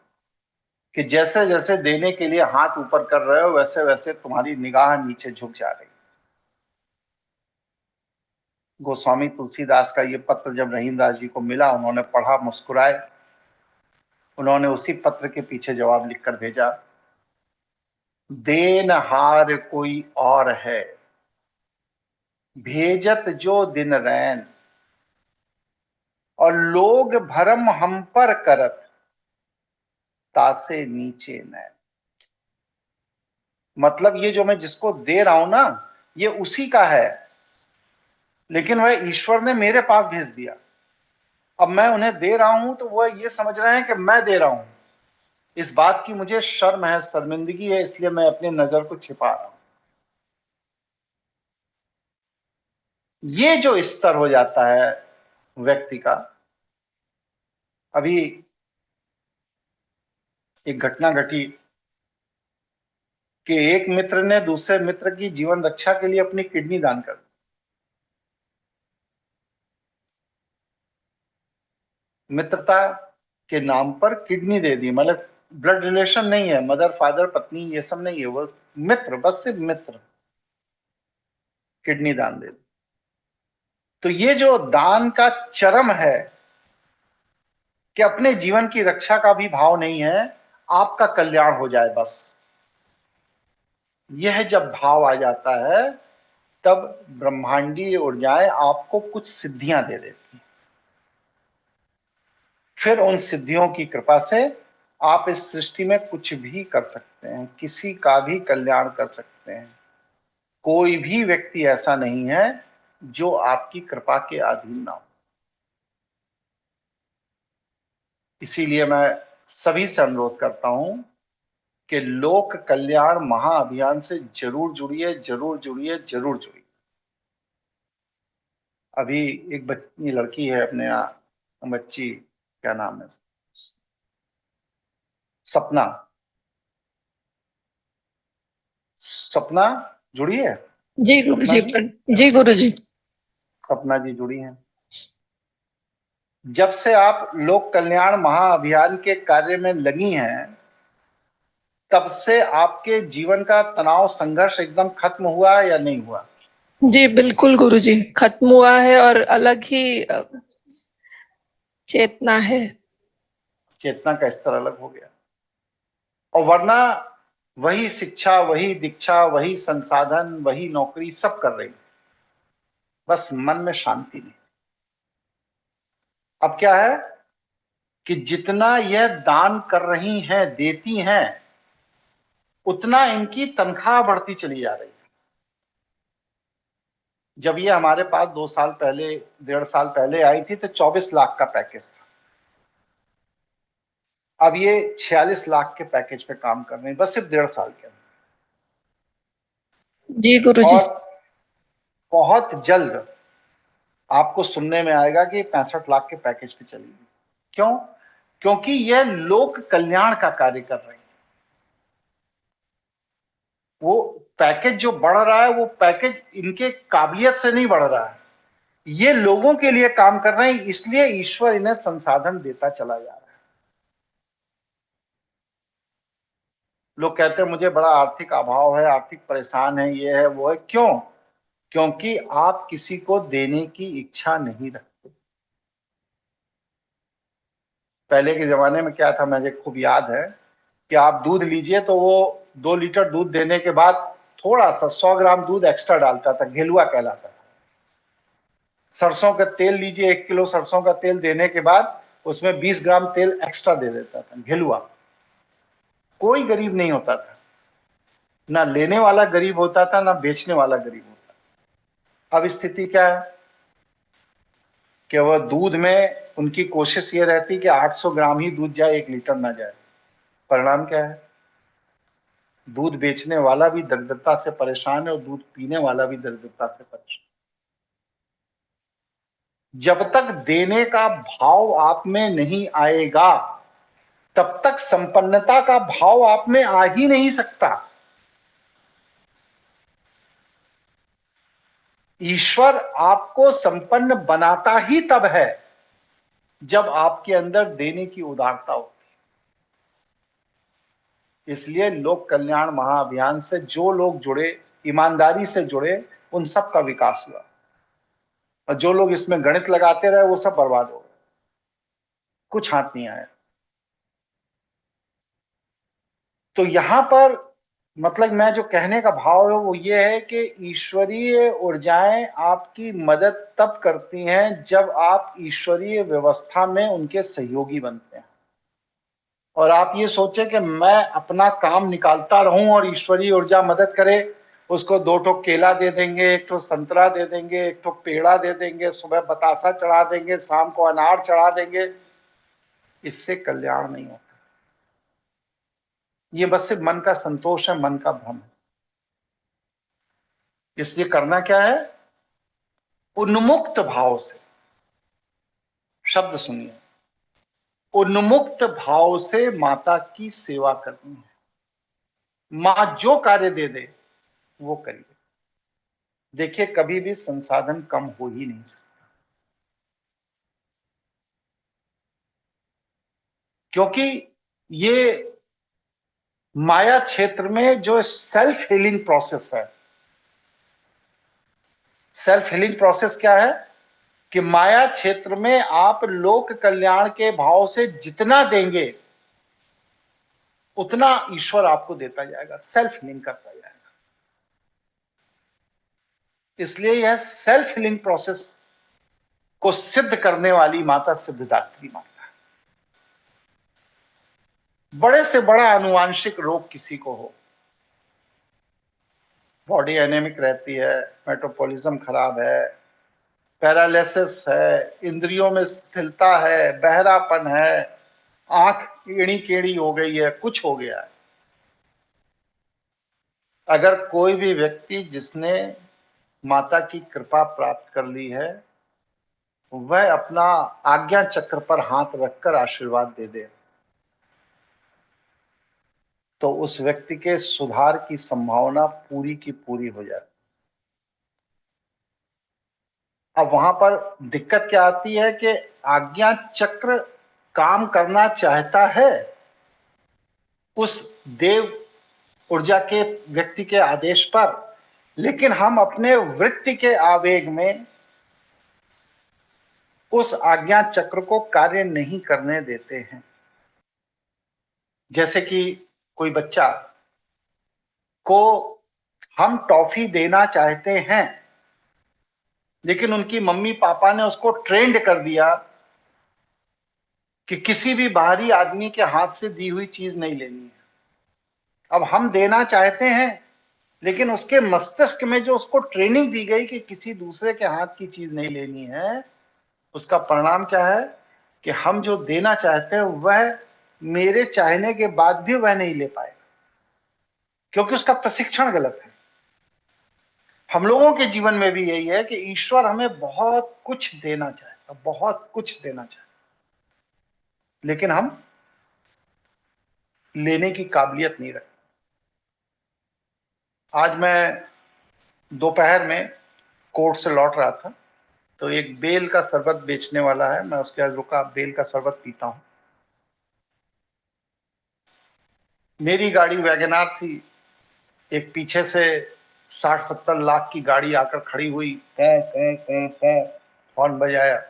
कि जैसे जैसे देने के लिए हाथ ऊपर कर रहे हो वैसे वैसे तुम्हारी निगाह नीचे झुक जा रही। गोस्वामी तुलसीदास का ये पत्र जब रहीमदास जी को मिला, उन्होंने पढ़ा, मुस्कुराए। उन्होंने उसी पत्र के पीछे जवाब लिखकर भेजा, देनहार कोई और है, भेजत जो दिन रैन, और लोग भरम हम पर करत, तासे नीचे नैन। मतलब ये जो मैं जिसको दे रहा हूं ना, ये उसी का है, लेकिन वह ईश्वर ने मेरे पास भेज दिया। अब मैं उन्हें दे रहा हूं तो वह ये समझ रहे हैं कि मैं दे रहा हूं। इस बात की मुझे शर्म है, शर्मिंदगी है, इसलिए मैं अपनी नजर को छिपा रहा हूं। ये जो स्तर हो जाता है व्यक्ति का। अभी एक घटना घटी कि एक मित्र ने दूसरे मित्र की जीवन रक्षा के लिए अपनी किडनी दान कर दी। मित्रता के नाम पर किडनी दे दी, मतलब ब्लड रिलेशन नहीं है, मदर फादर पत्नी ये सब नहीं है, वो मित्र, बस सिर्फ मित्र, किडनी दान दे दी। तो ये जो दान का चरम है कि अपने जीवन की रक्षा का भी भाव नहीं है, आपका कल्याण हो जाए बस। यह जब भाव आ जाता है तब ब्रह्मांडीय ऊर्जाएं आपको कुछ सिद्धियां दे देती हैं। फिर उन सिद्धियों की कृपा से आप इस सृष्टि में कुछ भी कर सकते हैं, किसी का भी कल्याण कर सकते हैं। कोई भी व्यक्ति ऐसा नहीं है जो आपकी कृपा के अधीन ना हो। इसीलिए मैं सभी से अनुरोध करता हूं कि लोक कल्याण महाअभियान से जरूर जुड़िए, जरूर जुड़िए, जरूर जुड़िए। अभी एक बच्ची लड़की है अपने यहाँ, बच्ची क्या नाम है, सपना। सपना जुड़ी है? जी गुरु सपना जी। जी, जी गुरु जी। सपना जी जुड़ी हैं। जब से आप लोक कल्याण महाअभियान के कार्य में लगी हैं, तब से आपके जीवन का तनाव संघर्ष एकदम खत्म हुआ या नहीं हुआ? जी बिल्कुल गुरु जी, खत्म हुआ है और अलग ही चेतना है। चेतना का स्तर अलग हो गया। और वरना वही शिक्षा, वही दीक्षा, वही संसाधन, वही नौकरी सब कर रही, बस मन में शांति नहीं। अब क्या है कि जितना यह दान कर रही हैं, देती हैं, उतना इनकी तनख्वाह बढ़ती चली जा रही है। जब ये हमारे पास 2 साल पहले, 1.5 साल पहले आई थी तो 24 लाख का पैकेज था। अब ये 46 लाख के पैकेज पे काम कर रहे हैं, बस सिर्फ 1.5 साल के अंदर। जी गुरु जी। और बहुत जल्द आपको सुनने में आएगा कि 65 लाख के पैकेज पे चलेगी। क्यों? क्योंकि यह लोक कल्याण का कार्य कर रही है। वो पैकेज जो बढ़ रहा है, वो पैकेज इनके काबिलियत से नहीं बढ़ रहा है, ये लोगों के लिए काम कर रहे हैं, इसलिए ईश्वर इन्हें संसाधन देता चला जा रहा है। लोग कहते हैं मुझे बड़ा आर्थिक अभाव है, आर्थिक परेशान है, ये है वो है। क्यों? क्योंकि आप किसी को देने की इच्छा नहीं रखते। पहले के जमाने में क्या था, मुझे खूब याद है कि आप दूध लीजिए तो वो 2 लीटर दूध देने के बाद थोड़ा सा 100 ग्राम दूध एक्स्ट्रा डालता था, घेलुआ कहलाता था। सरसों का तेल लीजिए, 1 किलो सरसों का तेल देने के बाद उसमें 20 ग्राम तेल एक्स्ट्रा दे देता था, घेलुआ। कोई गरीब नहीं होता था, ना लेने वाला गरीब होता था, ना बेचने वाला गरीब होता था। अब स्थिति क्या है कि वह दूध में उनकी कोशिश ये रहती कि 800 ग्राम ही दूध जाए, 1 लीटर ना जाए। परिणाम क्या है? दूध बेचने वाला भी दरिद्रता से परेशान है और दूध पीने वाला भी दरिद्रता से परेशान। जब तक देने का भाव आप में नहीं आएगा, तब तक संपन्नता का भाव आप में आ ही नहीं सकता। ईश्वर आपको संपन्न बनाता ही तब है जब आपके अंदर देने की उदारता होती है। इसलिए लोक कल्याण महाअभियान से जो लोग जुड़े, ईमानदारी से जुड़े, उन सब का विकास हुआ। और जो लोग इसमें गणित लगाते रहे वो सब बर्बाद हो गए, कुछ हाथ नहीं आया। तो यहां पर मतलब मैं जो कहने का भाव है वो ये है कि ईश्वरीय ऊर्जाएं आपकी मदद तब करती हैं जब आप ईश्वरीय व्यवस्था में उनके सहयोगी बनते हैं। और आप ये सोचें कि मैं अपना काम निकालता रहूं और ईश्वरीय ऊर्जा मदद करे, उसको 2 ठो केला दे देंगे, 1 ठो संतरा दे देंगे, 1 ठो पेड़ा दे देंगे, सुबह बतासा चढ़ा देंगे, शाम को अनार चढ़ा देंगे। इससे कल्याण नहीं होता। ये बस सिर्फ मन का संतोष है, मन का भ्रम है। इसलिए करना क्या है? उन्मुक्त भाव से, शब्द सुनिए, उन्मुक्त भाव से माता की सेवा करनी है। मां जो कार्य दे दे वो करिए। देखिए, कभी भी संसाधन कम हो ही नहीं सकता, क्योंकि ये माया क्षेत्र में जो सेल्फ हीलिंग प्रोसेस है, सेल्फ हीलिंग प्रोसेस क्या है कि माया क्षेत्र में आप लोक कल्याण के भाव से जितना देंगे उतना ईश्वर आपको देता जाएगा, सेल्फ हीलिंग करता जाएगा। इसलिए यह सेल्फ हीलिंग प्रोसेस को सिद्ध करने वाली माता सिद्धिदात्री माता है। बड़े से बड़ा आनुवांशिक रोग किसी को हो, बॉडी एनेमिक रहती है, मेटाबॉलिज्म खराब है, पैरालिसिस है, इंद्रियों में स्थिरता है, बहरापन है, आंख टेढ़ी टेढ़ी हो गई है, कुछ हो गया है। अगर कोई भी व्यक्ति जिसने माता की कृपा प्राप्त कर ली है, वह अपना आज्ञा चक्र पर हाथ रखकर आशीर्वाद दे दे, तो उस व्यक्ति के सुधार की संभावना पूरी की पूरी हो जाती। अब वहां पर दिक्कत क्या आती है कि आज्ञा चक्र काम करना चाहता है उस देव ऊर्जा के व्यक्ति के आदेश पर, लेकिन हम अपने वृत्ति के आवेग में उस आज्ञा चक्र को कार्य नहीं करने देते हैं। जैसे कि कोई बच्चा को हम टॉफी देना चाहते हैं, लेकिन उनकी मम्मी पापा ने उसको ट्रेंड कर दिया कि किसी भी बाहरी आदमी के हाथ से दी हुई चीज नहीं लेनी है। अब हम देना चाहते हैं, लेकिन उसके मस्तिष्क में जो उसको ट्रेनिंग दी गई कि किसी दूसरे के हाथ की चीज नहीं लेनी है, उसका परिणाम क्या है कि हम जो देना चाहते हैं वह मेरे चाहने के बाद भी वह नहीं ले पाएगा, क्योंकि उसका प्रशिक्षण गलत है। हम लोगों के जीवन में भी यही है कि ईश्वर हमें बहुत कुछ देना चाहता, बहुत कुछ देना चाहता, लेकिन हम लेने की काबिलियत नहीं रखते। आज मैं दोपहर में कोर्ट से लौट रहा था, तो एक बेल का शरबत बेचने वाला है, मैं उसके पास रुका, बेल का शरबत पीता हूं। मेरी गाड़ी वैगनार थी, एक पीछे से 60-70 लाख की गाड़ी आकर खड़ी हुई, पों पों पों पों हॉर्न बजाया।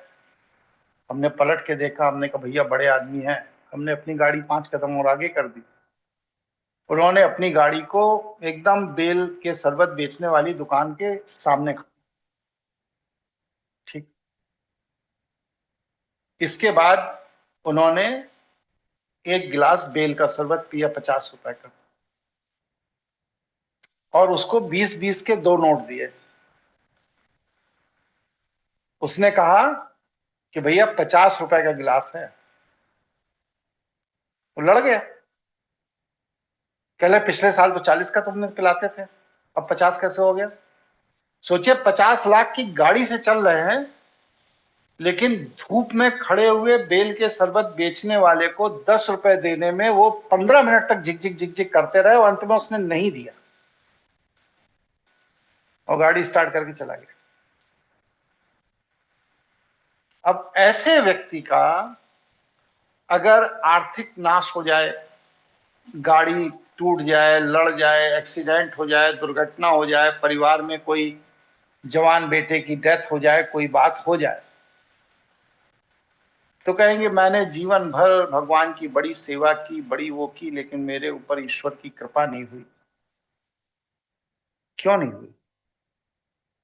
हमने पलट के देखा, हमने कहा भैया बड़े आदमी हैं। हमने अपनी गाड़ी 5 कदम और आगे कर दी। उन्होंने अपनी गाड़ी को एकदम बेल के शरबत बेचने वाली दुकान के सामने, ठीक। इसके बाद उन्होंने एक गिलास बेल का शरबत पिया 50 रुपए का, और उसको 20-20 के 2 नोट दिए। उसने कहा कि भैया 50 रुपए का गिलास है। वो लड़ गया, कहले पिछले साल तो 40 का तुमने पिलाते थे, अब 50 कैसे हो गया? सोचिए, 50 लाख की गाड़ी से चल रहे हैं, लेकिन धूप में खड़े हुए बेल के शरबत बेचने वाले को 10 रुपए देने में वो 15 मिनट तक झिक झिक करते रहे, और अंत में उसने नहीं दिया और गाड़ी स्टार्ट करके चला गया। अब ऐसे व्यक्ति का अगर आर्थिक नाश हो जाए, गाड़ी टूट जाए, लड़ जाए, एक्सीडेंट हो जाए, दुर्घटना हो जाए, परिवार में कोई जवान बेटे की डेथ हो जाए, कोई बात हो जाए, तो कहेंगे मैंने जीवन भर भगवान की बड़ी सेवा की, बड़ी वो की, लेकिन मेरे ऊपर ईश्वर की कृपा नहीं हुई। क्यों नहीं हुई?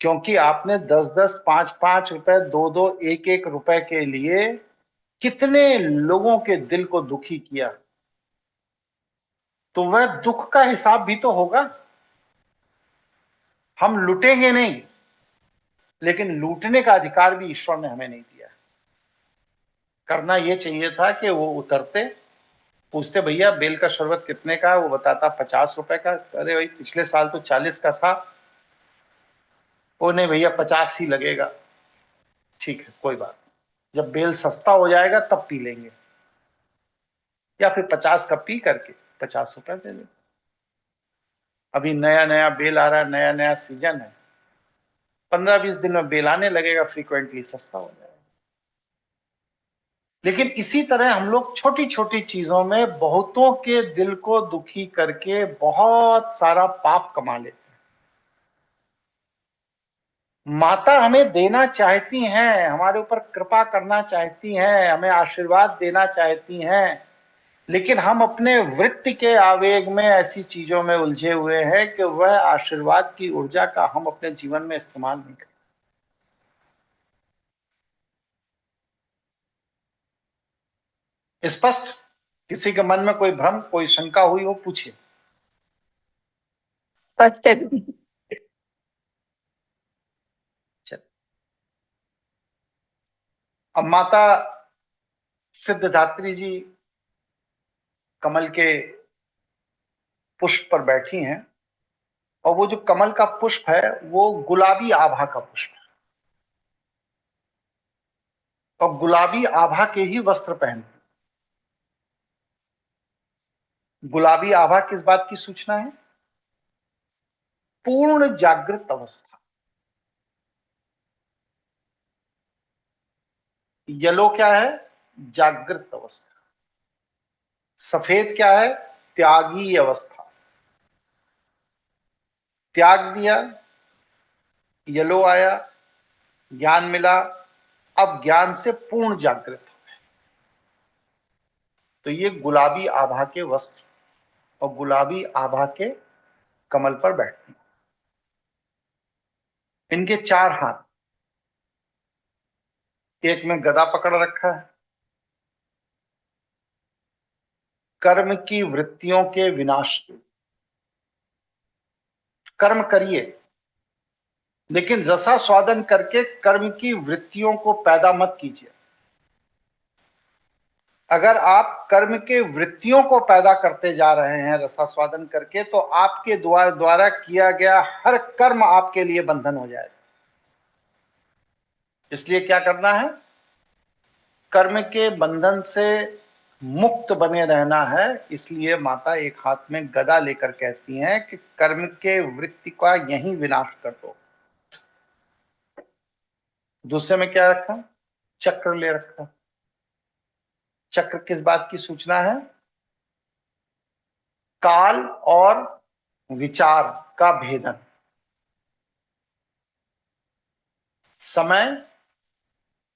क्योंकि आपने 10-10, 5-5 रुपए, 2-2, 1-1 रुपए के लिए कितने लोगों के दिल को दुखी किया, तो वह दुख का हिसाब भी तो होगा। हम लूटेंगे नहीं, लेकिन लूटने का अधिकार भी ईश्वर ने हमें नहीं दिया। करना यह चाहिए था कि वो उतरते, पूछते भैया बेल का शरबत कितने का है, वो बताता 50 रुपए का। अरे भाई पिछले साल तो 40 का था। वो नहीं भैया 50 ही लगेगा। ठीक है कोई बात नहीं, जब बेल सस्ता हो जाएगा तब पी लेंगे, या फिर 50 का पी करके 50 रुपए दे लेंगे। अभी नया नया बेल आ रहा है, नया नया सीजन है, 15-20 दिन में बेल आने लगेगा, फ्रीक्वेंटली सस्ता हो जाएगा। लेकिन इसी तरह हम लोग छोटी छोटी चीजों में बहुतों के दिल को दुखी करके बहुत सारा पाप कमा लेते हैं। माता हमें देना चाहती हैं, हमारे ऊपर कृपा करना चाहती हैं, हमें आशीर्वाद देना चाहती हैं, लेकिन हम अपने वृत्ति के आवेग में ऐसी चीजों में उलझे हुए हैं कि वह आशीर्वाद की ऊर्जा का हम अपने जीवन में इस्तेमाल नहीं करते। स्पष्ट? किसी के मन में कोई भ्रम, कोई शंका हुई हो, पूछिए। स्पष्ट है गुरुजी। अब माता सिद्धदात्री जी कमल के पुष्प पर बैठी हैं, और वो जो कमल का पुष्प है वो गुलाबी आभा का पुष्प है, और गुलाबी आभा के ही वस्त्र पहनते। गुलाबी आभा किस बात की सूचना है? पूर्ण जागृत अवस्था। येलो क्या है? जागृत अवस्था। सफेद क्या है? त्यागी अवस्था। त्याग दिया, येलो आया, ज्ञान मिला, अब ज्ञान से पूर्ण जागृत हो गए। तो ये गुलाबी आभा के वस्त्र और गुलाबी आभा के कमल पर बैठते हैं। इनके 4 हाथ, एक में गदा पकड़ रखा है। कर्म की वृत्तियों के विनाश के। कर्म करिए, लेकिन रसा स्वादन करके कर्म की वृत्तियों को पैदा मत कीजिए। अगर आप कर्म के वृत्तियों को पैदा करते जा रहे हैं रसास्वादन करके, तो आपके द्वारा किया गया हर कर्म आपके लिए बंधन हो जाएगा। इसलिए क्या करना है? कर्म के बंधन से मुक्त बने रहना है। इसलिए माता एक हाथ में गदा लेकर कहती हैं कि कर्म के वृत्ति का यही विनाश कर दो। दूसरे में क्या रखा? चक्र ले रखा। चक्र किस बात की सूचना है? काल और विचार का भेदन। समय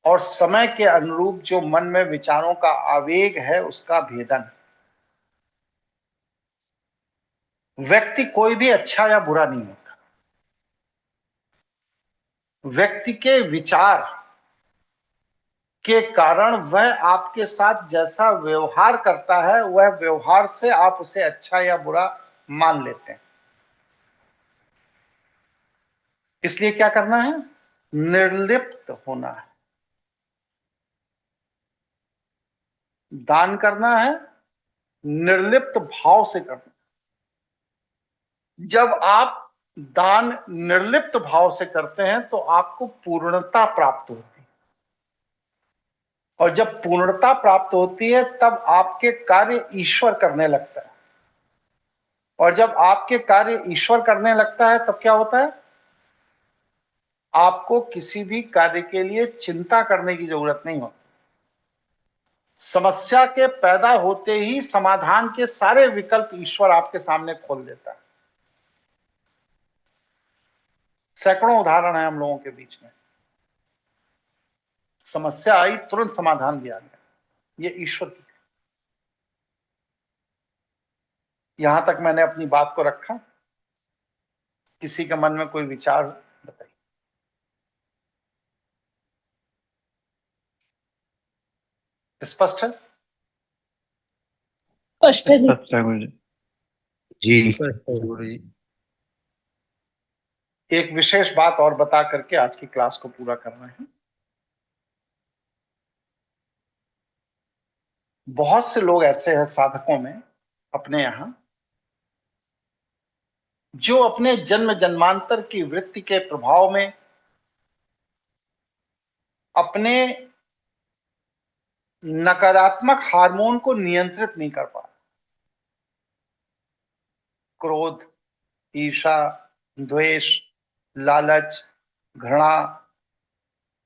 और समय के अनुरूप जो मन में विचारों का आवेग है उसका भेदन। व्यक्ति कोई भी अच्छा या बुरा नहीं होता। व्यक्ति के विचार के कारण वह आपके साथ जैसा व्यवहार करता है, वह व्यवहार से आप उसे अच्छा या बुरा मान लेते हैं। इसलिए क्या करना है? निर्लिप्त होना है। दान करना है, निर्लिप्त भाव से करना। जब आप दान निर्लिप्त भाव से करते हैं तो आपको पूर्णता प्राप्त होती है, और जब पूर्णता प्राप्त होती है तब आपके कार्य ईश्वर करने लगता है, और जब आपके कार्य ईश्वर करने लगता है तब क्या होता है? आपको किसी भी कार्य के लिए चिंता करने की जरूरत नहीं होती। समस्या के पैदा होते ही समाधान के सारे विकल्प ईश्वर आपके सामने खोल देता है। सैकड़ों उदाहरण है हम लोगों के बीच में। समस्या आई, तुरंत समाधान दिया गया। ये ईश्वर की। यहां तक मैंने अपनी बात को रखा। किसी के मन में कोई विचार बताइए। स्पष्ट है? स्पष्ट है जी। स्पष्ट है गुरुजी। जी स्पष्ट है गुरुजी। एक विशेष बात और बता करके आज की क्लास को पूरा कर रहे हैं। बहुत से लोग ऐसे हैं साधकों में अपने यहां, जो अपने जन्म जन्मांतर की वृत्ति के प्रभाव में अपने नकारात्मक हार्मोन को नियंत्रित नहीं कर पा। क्रोध, ईर्ष्या, द्वेष, लालच, घृणा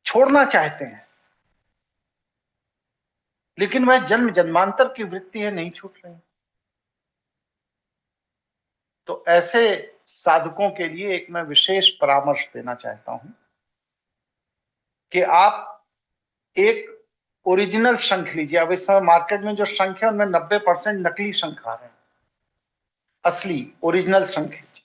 छोड़ना चाहते हैं, लेकिन वह जन्म जन्मांतर की वृत्ति है, नहीं छूट रही। तो ऐसे साधकों के लिए एक मैं विशेष परामर्श देना चाहता हूं कि आप एक ओरिजिनल शंख लीजिए। अब इस समय मार्केट में जो शंख है उनमें 90% नकली शंख आ रहे हैं। असली ओरिजिनल शंख लीजिए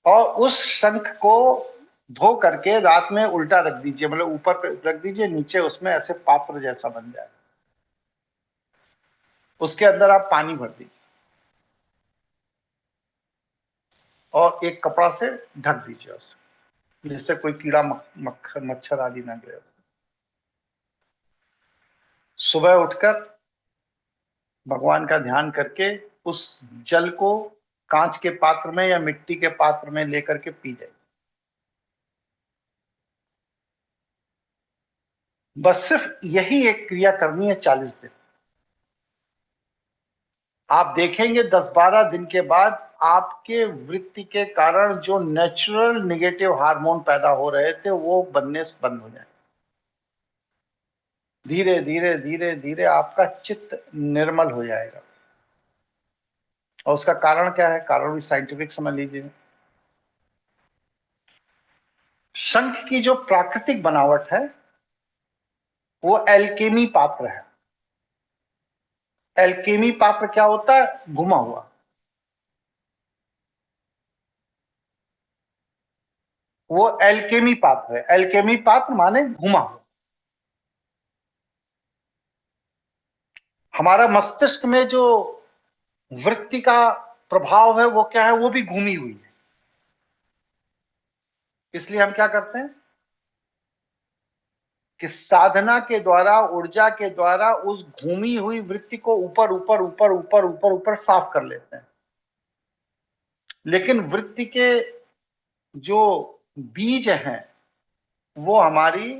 और उस शंख को धो करके रात में उल्टा रख दीजिए, मतलब ऊपर रख दीजिए, नीचे उसमें ऐसे पात्र जैसा बन जाए। उसके अंदर आप पानी भर दीजिए और एक कपड़ा से ढक दीजिए उसे, जिससे कोई कीड़ा मच्छर आदि ना गिरे। सुबह उठकर भगवान का ध्यान करके उस जल को कांच के पात्र में या मिट्टी के पात्र में लेकर के पी जाइए। बस सिर्फ यही एक क्रिया करनी है 40 दिन। आप देखेंगे 10-12 दिन के बाद आपके वृत्ति के कारण जो नेचुरल नेगेटिव हार्मोन पैदा हो रहे थे वो बनने से बंद हो जाए। धीरे धीरे धीरे धीरे आपका चित्त निर्मल हो जाएगा। और उसका कारण क्या है? कारण भी साइंटिफिक समझ लीजिए। शंख की जो प्राकृतिक बनावट है वो एल्केमी पात्र है। एल्केमी पात्र क्या होता है? घुमा हुआ। वो एल्केमी पात्र है। एल्केमी पात्र माने घुमा हुआ। हमारा मस्तिष्क में जो वृत्ति का प्रभाव है वो क्या है? वो भी घूमी हुई है। इसलिए हम क्या करते हैं कि साधना के द्वारा, ऊर्जा के द्वारा उस घूमी हुई वृत्ति को ऊपर ऊपर ऊपर ऊपर ऊपर ऊपर साफ कर लेते हैं। लेकिन वृत्ति के जो बीज हैं वो हमारी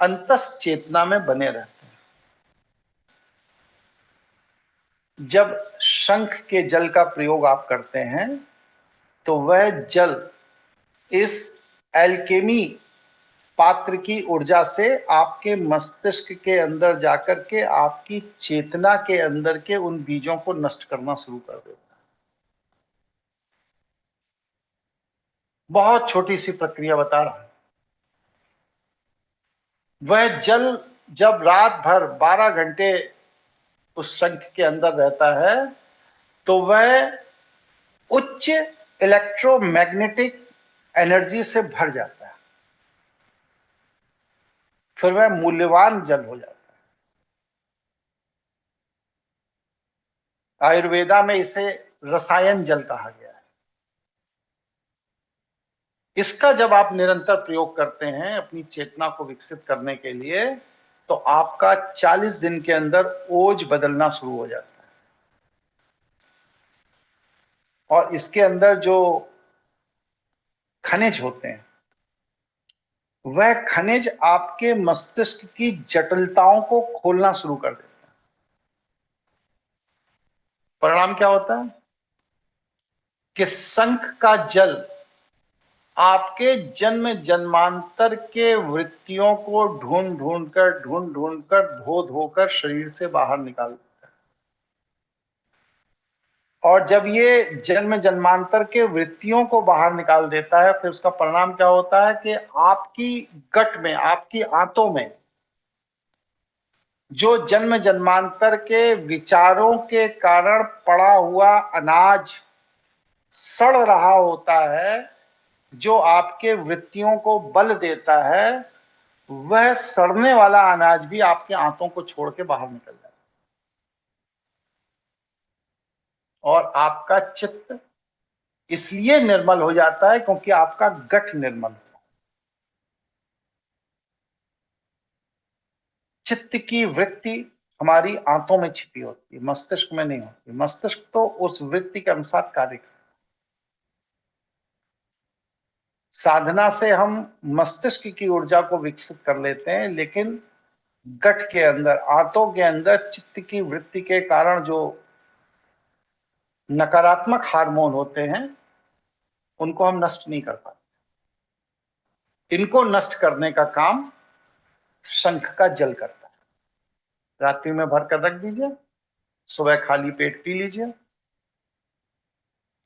अंतस चेतना में बने रहते हैं। जब शंख के जल का प्रयोग आप करते हैं तो वह जल इस एल्केमी पात्र की ऊर्जा से आपके मस्तिष्क के अंदर जाकर के आपकी चेतना के अंदर के उन बीजों को नष्ट करना शुरू कर देता है। बहुत छोटी सी प्रक्रिया बता रहा हूं। वह जल जब रात भर 12 घंटे उस शंख के अंदर रहता है तो वह उच्च इलेक्ट्रोमैग्नेटिक एनर्जी से भर जाता है। फिर वह मूल्यवान जल हो जाता है। आयुर्वेदा में इसे रसायन जल कहा गया है। इसका जब आप निरंतर प्रयोग करते हैं अपनी चेतना को विकसित करने के लिए तो आपका 40 दिन के अंदर ओज बदलना शुरू हो जाता है। और इसके अंदर जो खनिज होते हैं वह खनिज आपके मस्तिष्क की जटिलताओं को खोलना शुरू कर देते हैं। परिणाम क्या होता है कि शंख का जल आपके जन्म जन्मांतर के वृत्तियों को ढूंढ ढूंढ कर धो धोकर शरीर से बाहर निकाल देता है। और जब ये जन्म जन्मांतर के वृत्तियों को बाहर निकाल देता है फिर उसका परिणाम क्या होता है कि आपकी गट में, आपकी आंतों में जो जन्म जन्मांतर के विचारों के कारण पड़ा हुआ अनाज सड़ रहा होता है, जो आपके वृत्तियों को बल देता है, वह सड़ने वाला अनाज भी आपके आंतों को छोड़ के बाहर निकल जाता है और आपका चित्त इसलिए निर्मल हो जाता है क्योंकि आपका गठ निर्मल है। चित्त की वृत्ति हमारी आंतों में छिपी होती है, मस्तिष्क में नहीं होती। मस्तिष्क तो उस वृत्ति के अनुसार कार्य करता है। साधना से हम मस्तिष्क की ऊर्जा को विकसित कर लेते हैं, लेकिन गठ के अंदर, आंतों के अंदर चित्त की वृत्ति के कारण जो नकारात्मक हार्मोन होते हैं उनको हम नष्ट नहीं कर पाते। इनको नष्ट करने का काम शंख का जल करता है। रात्रि में भर कर रख दीजिए, सुबह खाली पेट पी लीजिए।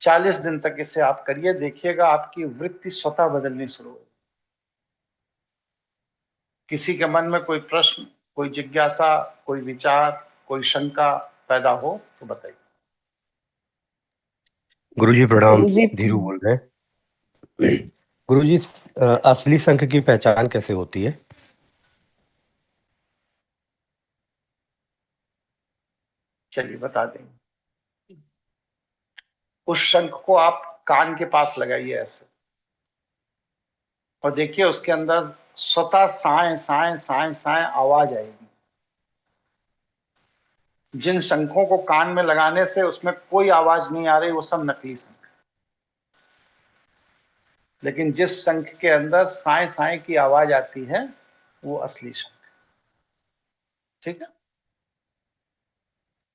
40 दिन तक इसे आप करिए, देखिएगा आपकी वृत्ति स्वतः बदलनी शुरू होगी। किसी के मन में कोई प्रश्न, कोई जिज्ञासा, कोई विचार, कोई शंका पैदा हो तो बताइए। गुरुजी प्रणाम। गुरुजी धीरू बोल रहे हैं। गुरुजी, असली शंख की पहचान कैसे होती है? चलिए बता देंगे। उस शंख को आप कान के पास लगाइए ऐसे, और देखिए उसके अंदर स्वतः साए साए साए साए आवाज आएगी। जिन शंखों को कान में लगाने से उसमें कोई आवाज नहीं आ रही, वो सब नकली शंख। लेकिन जिस शंख के अंदर साए साए की आवाज आती है वो असली शंख। ठीक है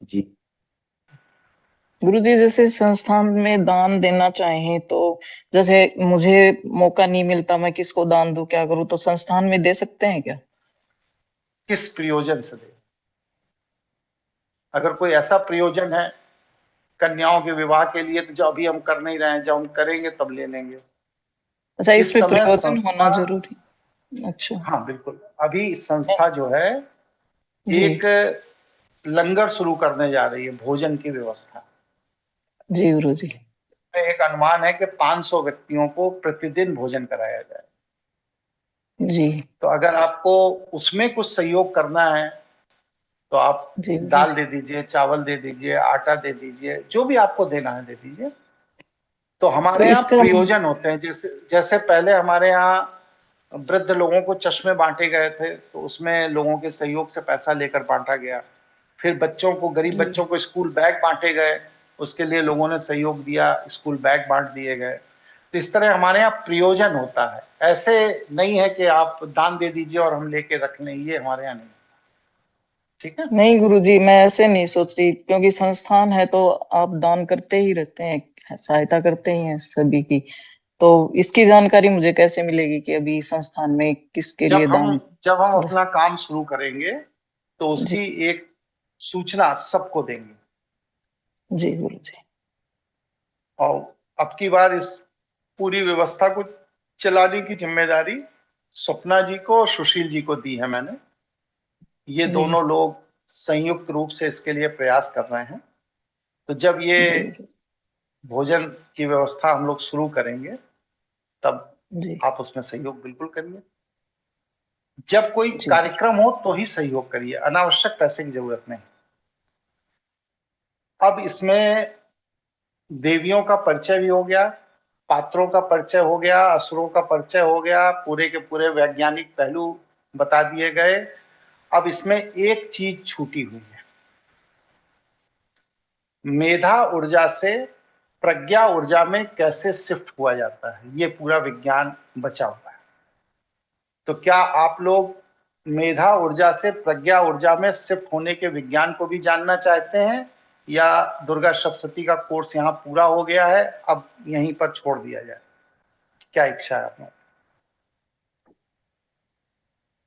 जी। गुरुजी, जैसे संस्थान में दान देना चाहें तो जैसे मुझे मौका नहीं मिलता, मैं किसको दान दूं, क्या करूं, तो संस्थान में दे सकते हैं क्या? किस प्रयोजन से दे? अगर कोई ऐसा प्रयोजन है कन्याओं के विवाह के लिए, तो जो अभी हम कर नहीं रहे हैं, जब हम करेंगे तब ले लेंगे। अच्छा, इस इसमें समय प्रयोजन होना संस्था, जरूरी? अच्छा। हाँ बिल्कुल, अभी संस्था जो है जी। एक लंगर शुरू करने जा रही है, भोजन की व्यवस्था। जी गुरुजी। इसमें एक अनुमान है कि 500 व्यक्तियों को प्रतिदिन भोजन कराया जाए। जी। तो अगर आपको उसमें कुछ सहयोग करना है तो आप जी गुरुजी। दाल दे दीजिए, चावल दे दीजिए, आटा दे दीजिए, जो भी आपको देना है दे दीजिए। तो तो हमारे यहाँ इसका प्रयोजन होते हैं, जैसे जैसे पहले हमारे यहाँ वृद्ध लोगों को चश्मे बांटे गए थे, तो उसमें लोगों के सहयोग से पैसा लेकर बांटा गया। फिर बच्चों को, गरीब जी। बच्चों को स्कूल बैग बांटे गए, उसके लिए लोगों ने सहयोग दिया, स्कूल बैग बांट दिए गए। तो इस तरह हमारे यहाँ प्रयोजन होता है। ऐसे नहीं है कि आप दान दे दीजिए और हम लेके रख लें, ये हमारे यहाँ नहीं। ठीक है। नहीं गुरुजी, मैं ऐसे नहीं सोच रही, क्योंकि संस्थान है तो आप दान करते ही रहते हैं, सहायता करते ही हैं सभी की। तो इसकी जानकारी मुझे कैसे मिलेगी कि अभी संस्थान में किसके जब लिए हम दान? जब हम अपना काम शुरू करेंगे तो जी। उसकी एक सूचना सबको देंगे। जी गुरुजी। और अब की बार इस पूरी व्यवस्था को चलाने की जिम्मेदारी स्वप्ना जी को और सुशील जी को दी है मैंने। ये जी। दोनों लोग संयुक्त रूप से इसके लिए प्रयास कर रहे हैं। तो जब ये जी गुरुजी। भोजन की व्यवस्था हम लोग शुरू करेंगे तब जी। आप उसमें सहयोग बिल्कुल करिए। जब कोई जी। कार्यक्रम हो तो ही सहयोग करिए, अनावश्यक पैसे की जरूरत नहीं। अब इसमें देवियों का परिचय भी हो गया, पात्रों का परिचय हो गया, असुरों का परिचय हो गया, पूरे के पूरे वैज्ञानिक पहलू बता दिए गए। अब इसमें एक चीज छूटी हुई है, मेधा ऊर्जा से प्रज्ञा ऊर्जा में कैसे शिफ्ट हुआ जाता है, ये पूरा विज्ञान बचा हुआ है। तो क्या आप लोग मेधा ऊर्जा से प्रज्ञा ऊर्जा में शिफ्ट होने के विज्ञान को भी जानना चाहते हैं, या दुर्गा सप्तशती का कोर्स यहाँ पूरा हो गया है, अब यहीं पर छोड़ दिया जाए? क्या इच्छा है आपने?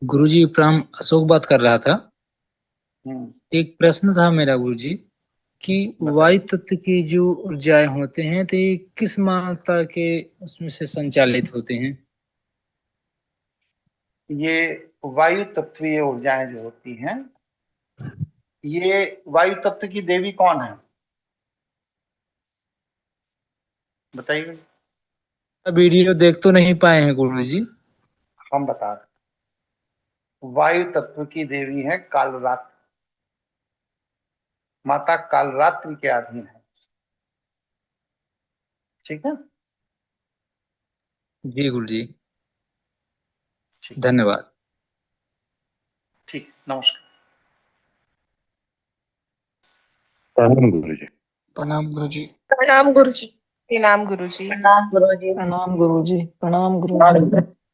गुरुजी प्रणाम, अशोक बात कर रहा था। एक प्रश्न था मेरा गुरुजी कि वायु तत्व की जो ऊर्जाएं होते हैं तो ये किस मात्रा के उसमें से संचालित होते हैं? ये वायु तत्वीय ऊर्जाएं जो होती हैं, ये वायु तत्व की देवी कौन है बताइए। वीडियो देख तो नहीं पाए हैं गुरुजी। हम बता रहे, वायु तत्व की देवी है कालरात्रि, माता कालरात्रि के अधीन है। ठीक है। जी गुरुजी, ठीक, धन्यवाद। ठीक, नमस्कार। प्रणाम गुरुजी। प्रणाम गुरुजी। प्रणाम गुरुजी। प्रणाम गुरुजी। प्रणाम गुरुजी। प्रणाम गुरुजी। प्रणाम गुरुजी।